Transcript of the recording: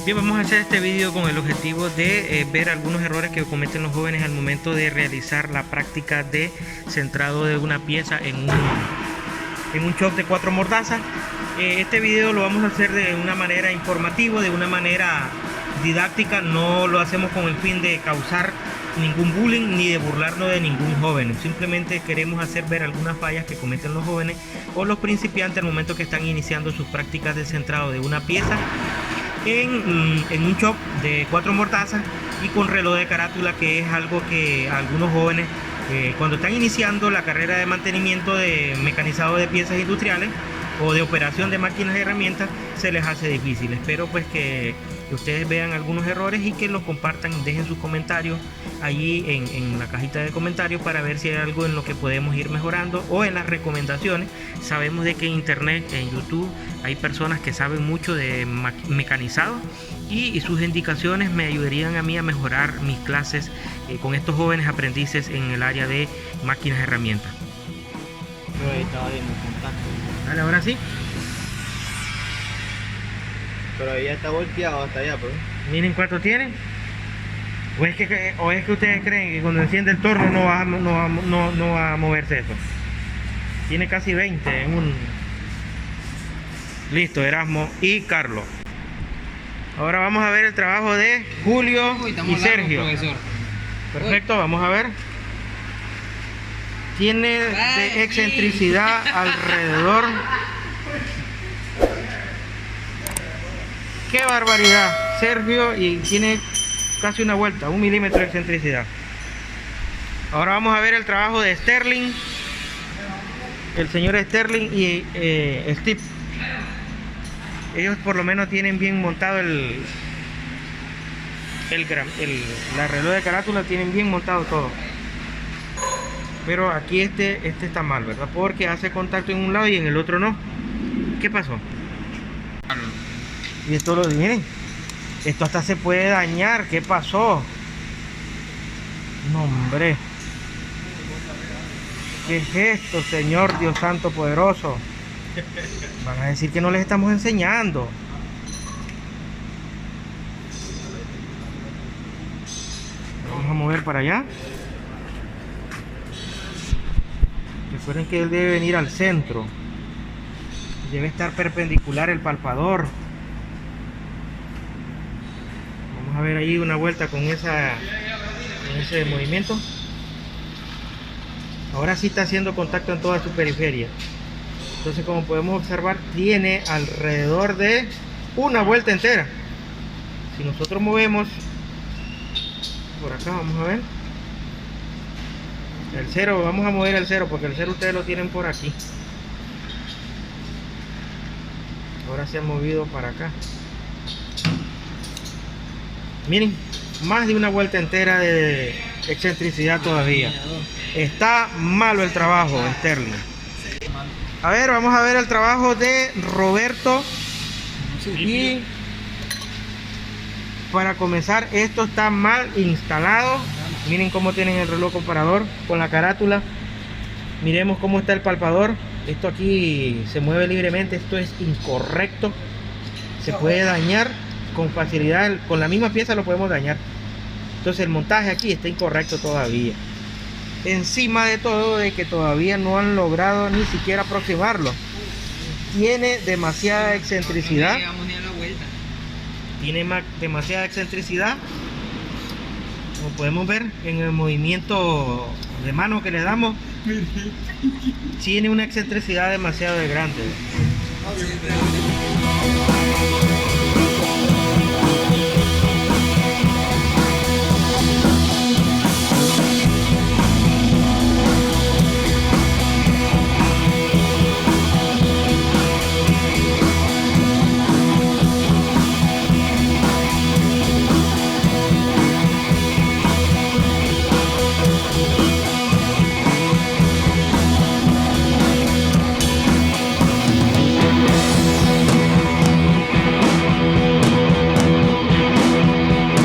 Bien, vamos a hacer este vídeo con el objetivo de ver algunos errores que cometen los jóvenes al momento de realizar la práctica de centrado de una pieza en un shock de 4 mordazas. Este video lo vamos a hacer de una manera informativa, de una manera didáctica. No lo hacemos con el fin de causar ningún bullying ni de burlarnos de ningún joven. Simplemente queremos hacer ver algunas fallas que cometen los jóvenes o los principiantes al momento que están iniciando sus prácticas de centrado de una pieza en un shock de 4 mordazas y con reloj de carátula, que es algo que a algunos jóvenes cuando están iniciando la carrera de mantenimiento de mecanizado de piezas industriales o de operación de máquinas y herramientas se les hace difícil. Espero pues que ustedes vean algunos errores y que los compartan, dejen sus comentarios allí en la cajita de comentarios para ver si hay algo en lo que podemos ir mejorando o en las recomendaciones. Sabemos de que en internet, en YouTube, hay personas que saben mucho de mecanizado y sus indicaciones me ayudarían a mí a mejorar mis clases con estos jóvenes aprendices en el área de máquinas y herramientas. Yo estaba viendo el contacto. Vale, ahora sí. Pero ahí ya está volteado hasta allá, pues. Miren cuánto tiene. O es que ustedes creen que cuando enciende el torno no va a moverse eso. Tiene casi 20 en un... Listo, Erasmo y Carlos. Ahora vamos a ver el trabajo de Julio y Sergio. Profesor. Perfecto, vamos a ver. Tiene de excentricidad alrededor. ¡Qué barbaridad! Sergio, y tiene casi una vuelta, 1 milímetro de excentricidad. Ahora vamos a ver el trabajo de Sterling, el señor Sterling y Steve. Ellos por lo menos tienen bien montado la reloj de carátula, tienen bien montado todo. Pero aquí este está mal, ¿verdad? Porque hace contacto en un lado y en el otro no. ¿Qué pasó? Y esto miren, esto hasta se puede dañar. ¿Qué pasó? No, hombre. ¿Qué es esto, Señor Dios Santo Poderoso? Van a decir que no les estamos enseñando. Vamos a mover para allá. Recuerden que él debe venir al centro. Debe estar perpendicular el palpador. Vamos a ver ahí una vuelta con ese movimiento. Ahora sí está haciendo contacto en toda su periferia. Entonces, como podemos observar, tiene alrededor de una vuelta entera. Si nosotros movemos por acá, vamos a ver el cero. Vamos a mover el cero porque el cero ustedes lo tienen por aquí. Ahora se ha movido para acá. Miren, más de una vuelta entera de excentricidad todavía. Está malo el trabajo, Sterling. A ver, vamos a ver el trabajo de Roberto. Y para comenzar, esto está mal instalado. Miren cómo tienen el reloj comparador con la carátula. Miremos cómo está el palpador. Esto aquí se mueve libremente. Esto es incorrecto. Se puede dañar con facilidad. Con la misma pieza lo podemos dañar. Entonces el montaje aquí está incorrecto todavía. Encima de todo, de que todavía no han logrado ni siquiera aproximarlo. Tiene demasiada excentricidad. Tiene demasiada excentricidad. Como podemos ver en el movimiento de mano que le damos, tiene una excentricidad demasiado grande.